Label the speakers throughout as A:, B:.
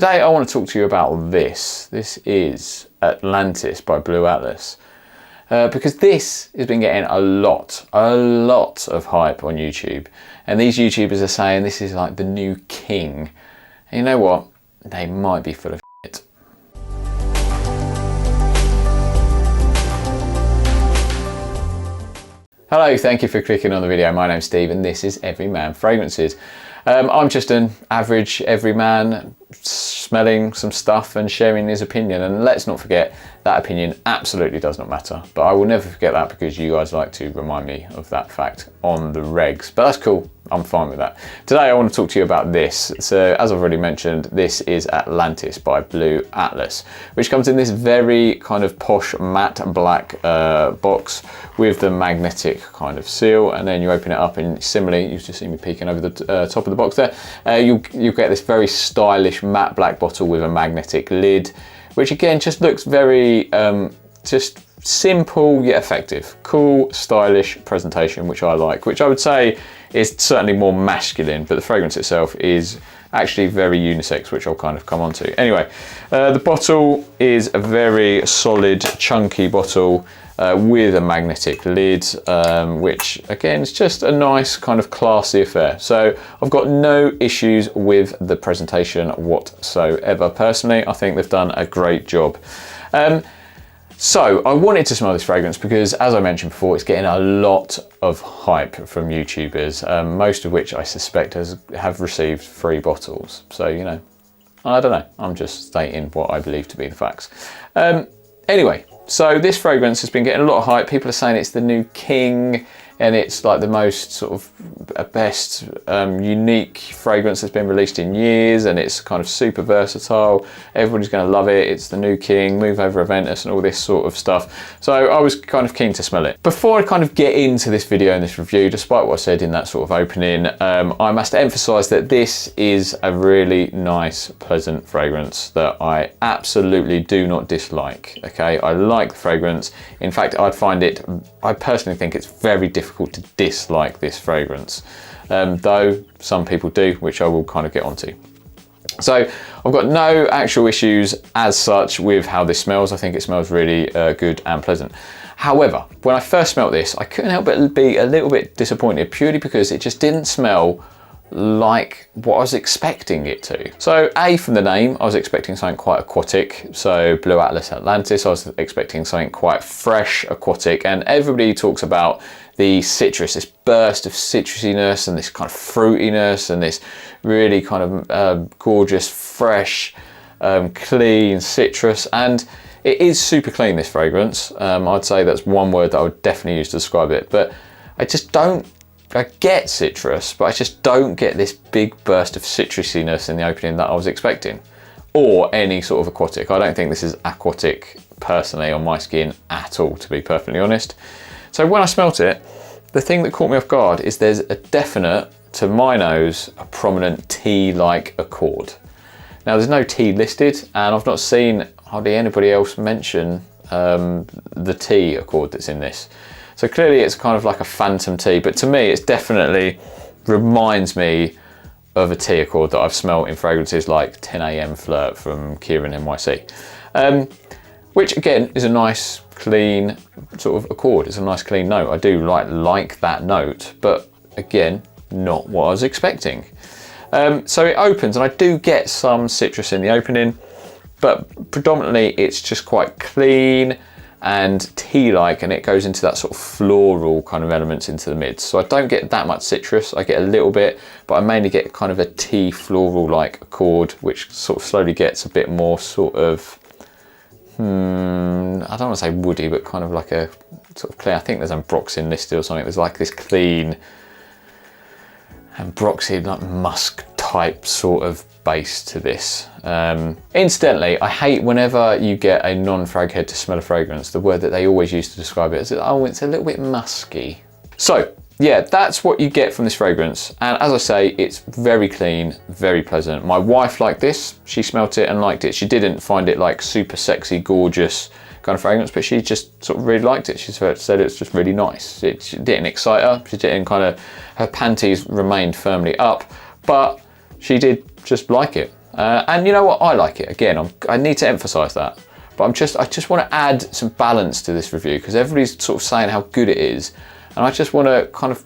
A: today I want to talk to you about this. This is Atlantis by Blu Atlas. Because this has been getting a lot of hype on YouTube. And these YouTubers are saying this is like the new king. And you know what? They might be full of shit. Hello, thank you for clicking on the video. My name's Steve and this is Everyman Fragrances. I'm just an average everyman smelling some stuff and sharing his opinion, and let's not forget that opinion absolutely does not matter, but I will never forget that because you guys like to remind me of that fact on the regs, but that's cool. I'm fine with that. Today I want to talk to you about this. So as I've already mentioned, this is Atlantis by Blu Atlas, which comes in this very kind of posh matte black box with the magnetic kind of seal, and then you open it up and similarly, you just see me peeking over the top of the box there, you get this very stylish matte black bottle with a magnetic lid, which again just looks very just simple yet effective. Cool, stylish presentation, which I like, which I would say is certainly more masculine, but the fragrance itself is actually very unisex, which I'll kind of come on to. Anyway, the bottle is a very solid, chunky bottle with a magnetic lid, which again is just a nice kind of classy affair. So I've got no issues with the presentation whatsoever. Personally, I think they've done a great job. So I wanted to smell this fragrance because, as I mentioned before, it's getting a lot of hype from YouTubers, most of which I suspect have received free bottles. So, you know, I don't know. I'm just stating what I believe to be the facts. Anyway, so this fragrance has been getting a lot of hype. People are saying it's the new king, and it's like the most sort of best unique fragrance that's been released in years, and it's kind of super versatile. Everybody's going to love it. It's the new king, move over Aventus and all this sort of stuff. So I was kind of keen to smell it. Before I kind of get into this video and this review, despite what I said in that sort of opening, I must emphasize that this is a really nice, pleasant fragrance that I absolutely do not dislike. Okay, I like the fragrance. In fact, I personally think it's very difficult to dislike this fragrance, though some people do, which I will kind of get onto. So I've got no actual issues as such with how this smells. I think it smells really good and pleasant. However, when I first smelled this, I couldn't help but be a little bit disappointed, purely because it just didn't smell like what I was expecting it to. So from the name, I was expecting something quite aquatic. So Blu Atlas Atlantis, I was expecting something quite fresh, aquatic, and everybody talks about the citrus, this burst of citrusiness and this kind of fruitiness and this really kind of gorgeous, fresh, clean citrus. And it is super clean, this fragrance. I'd say that's one word that I would definitely use to describe it, but I get citrus, but I just don't get this big burst of citrusiness in the opening that I was expecting, or any sort of aquatic. I don't think this is aquatic personally on my skin at all, to be perfectly honest. So when I smelt it, the thing that caught me off guard is there's a definite, to my nose, a prominent tea-like accord. Now there's no tea listed, and I've not seen hardly anybody else mention the tea accord that's in this. So clearly it's kind of like a phantom tea, but to me it definitely reminds me of a tea accord that I've smelled in fragrances like 10 AM Flirt from Kieran NYC. Which again is a nice clean sort of accord. It's a nice clean note. I do like that note, but again, not what I was expecting. So it opens and I do get some citrus in the opening, but predominantly it's just quite clean and tea-like, and it goes into that sort of floral kind of elements into the mids. So I don't get that much citrus. I get a little bit, but I mainly get kind of a tea floral-like accord, which sort of slowly gets a bit more sort of, I don't want to say woody, but kind of like a sort of clear. I think there's ambroxan listed or something. There's like this clean ambroxan, like musk type sort of base to this. Incidentally, I hate whenever you get a non-frag head to smell a fragrance, the word that they always use to describe it is, oh, it's a little bit musky. So yeah, that's what you get from this fragrance. And as I say, it's very clean, very pleasant. My wife liked this. She smelt it and liked it. She didn't find it like super sexy, gorgeous kind of fragrance, but she just sort of really liked it. She said it's just really nice. It didn't excite her. She didn't kind of, her panties remained firmly up, but she did just like it. And you know what, I like it. Again, I need to emphasize that, but I just want to add some balance to this review, because everybody's sort of saying how good it is, and I just want to kind of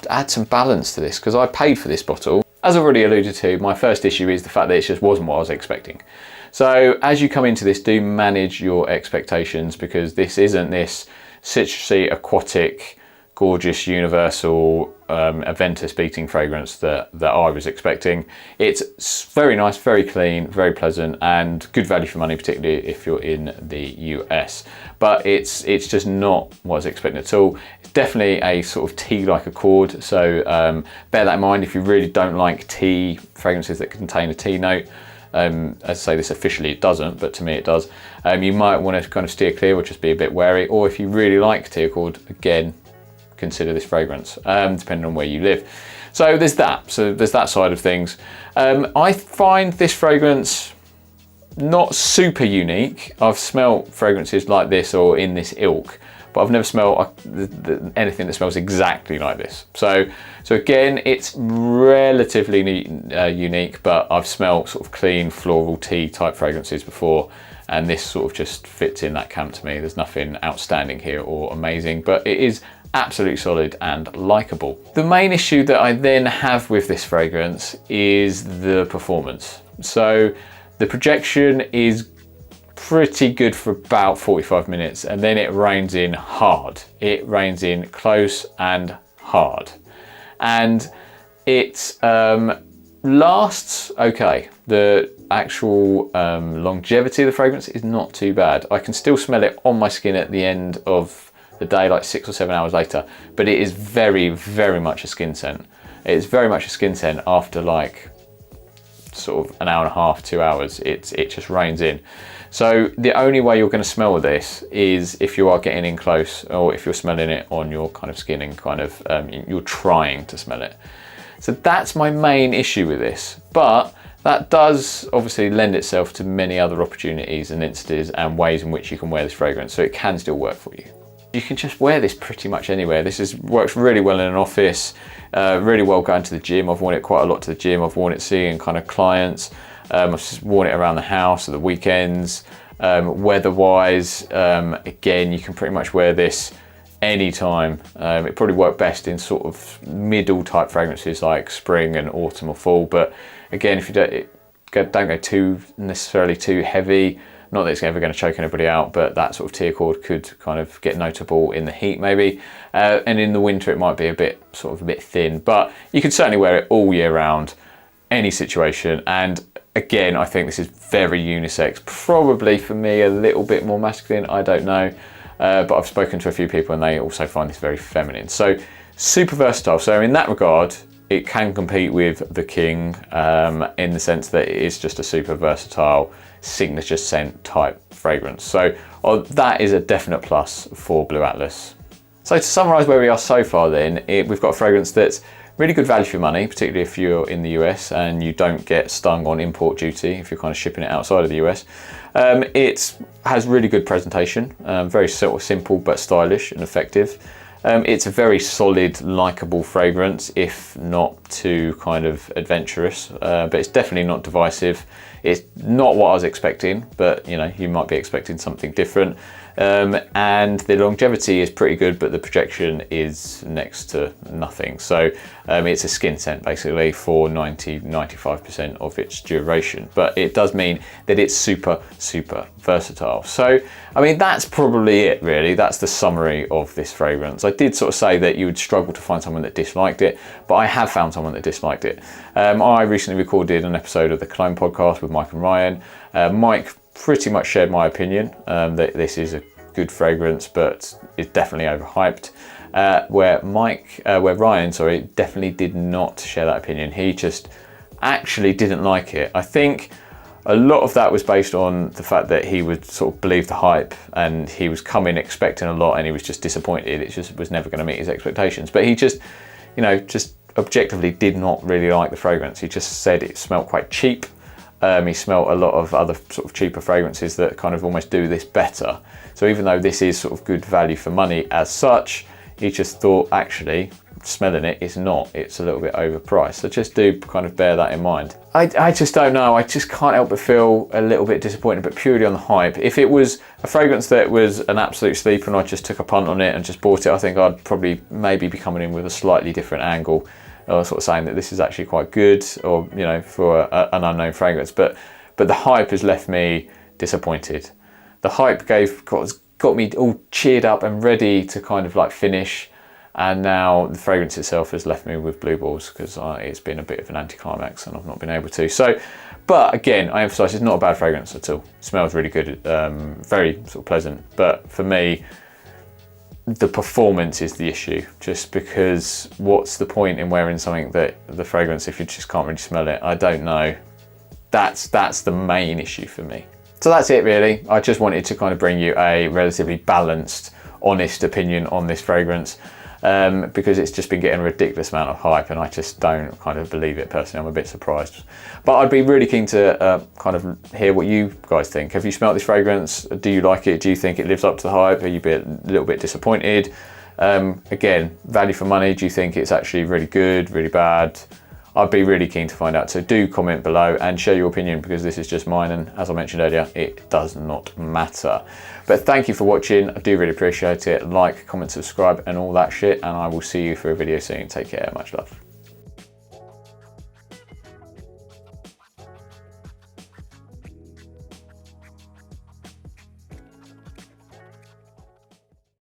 A: add some balance to this, because I paid for this bottle. As I've already alluded to, my first issue is the fact that it just wasn't what I was expecting. So as you come into this, do manage your expectations, because this isn't this citrusy, aquatic, gorgeous, universal, Aventus beating fragrance that I was expecting. It's very nice, very clean, very pleasant, and good value for money, particularly if you're in the US. But it's just not what I was expecting at all. It's definitely a sort of tea-like accord, so bear that in mind if you really don't like tea fragrances that contain a tea note. As I say, this officially it doesn't, but to me it does. You might want to kind of steer clear or just be a bit wary, or if you really like tea accord, again, consider this fragrance, depending on where you live. So there's that. So there's that side of things. I find this fragrance not super unique. I've smelled fragrances like this or in this ilk, but I've never smelled anything that smells exactly like this. So again, it's relatively unique, but I've smelled sort of clean floral tea type fragrances before, and this sort of just fits in that camp to me. There's nothing outstanding here or amazing, but it is absolutely solid and likable. The main issue that I then have with this fragrance is the performance. So the projection is pretty good for about 45 minutes, and then it rains in hard. It rains in close and hard. And it lasts okay. The actual longevity of the fragrance is not too bad. I can still smell it on my skin at the end of the day, like 6 or 7 hours later, but it is very, very much a skin scent. It's very much a skin scent after like sort of an hour and a half, 2 hours. It just rains in. So the only way you're going to smell this is if you are getting in close, or if you're smelling it on your kind of skin and kind of you're trying to smell it. So that's my main issue with this, but that does obviously lend itself to many other opportunities and instances and ways in which you can wear this fragrance, so it can still work for you. You can just wear this pretty much anywhere. This works really well in an office, really well going to the gym. I've worn it quite a lot to the gym. I've worn it seeing kind of clients. I've just worn it around the house at the weekends. Weather-wise, again, you can pretty much wear this anytime. It probably worked best in sort of middle type fragrances like spring and autumn or fall. But again, if you don't go too necessarily too heavy. Not that it's ever going to choke anybody out, but that sort of tea accord could kind of get notable in the heat maybe. And in the winter it might be a bit thin, but you can certainly wear it all year round, any situation. And again, I think this is very unisex, probably for me a little bit more masculine, I don't know. But I've spoken to a few people and they also find this very feminine. So super versatile. So in that regard, it can compete with the King in the sense that it is just a super versatile signature scent type fragrance. So that is a definite plus for Blu Atlas. So to summarise where we are so far then, we've got a fragrance that's really good value for money, particularly if you're in the US and you don't get stung on import duty if you're kind of shipping it outside of the US. It has really good presentation, very sort of simple but stylish and effective. It's a very solid, likable fragrance, if not too kind of adventurous, but it's definitely not divisive. It's not what I was expecting, but you know, you might be expecting something different. And the longevity is pretty good, but the projection is next to nothing. So it's a skin scent basically for 90-95% of its duration, but it does mean that it's super, super versatile. So, I mean, that's probably it really. That's the summary of this fragrance. I did sort of say that you would struggle to find someone that disliked it, but I have found someone that disliked it. I recently recorded an episode of the Cologne Podcast with Mike and Ryan. Mike pretty much shared my opinion that this is a good fragrance, but it's definitely overhyped. Where Ryan, definitely did not share that opinion. He just actually didn't like it. I think a lot of that was based on the fact that he would sort of believe the hype and he was coming expecting a lot and he was just disappointed. It just was never going to meet his expectations. But he just, you know, just objectively did not really like the fragrance. He just said it smelled quite cheap. He smelled a lot of other sort of cheaper fragrances that kind of almost do this better. So even though this is sort of good value for money as such, he just thought actually smelling it, it's not. It's a little bit overpriced. So just do kind of bear that in mind. I just don't know. I just can't help but feel a little bit disappointed, but purely on the hype. If it was a fragrance that was an absolute sleeper and I just took a punt on it and just bought it, I think I'd probably maybe be coming in with a slightly different angle, or sort of saying that this is actually quite good, or, you know, for an unknown fragrance. But the hype has left me disappointed. The hype got me all cheered up and ready to kind of like finish, and now the fragrance itself has left me with blue balls because it's been a bit of an anticlimax and I've not been able to. So, but again, I emphasize it's not a bad fragrance at all. It smells really good, very sort of pleasant. But for me, the performance is the issue, just because what's the point in wearing something that the fragrance if you just can't really smell it? I don't know. That's the main issue for me. So that's it really. I just wanted to kind of bring you a relatively balanced, honest opinion on this fragrance, because it's just been getting a ridiculous amount of hype and I just don't kind of believe it personally. I'm a bit surprised. But I'd be really keen to kind of hear what you guys think. Have you smelled this fragrance? Do you like it? Do you think it lives up to the hype? Are you a little bit disappointed? Again, value for money. Do you think it's actually really good, really bad? I'd be really keen to find out. So do comment below and share your opinion, because this is just mine, and as I mentioned earlier, it does not matter. But thank you for watching. I do really appreciate it. Like, comment, subscribe and all that shit, and I will see you for a video soon. Take care, much love.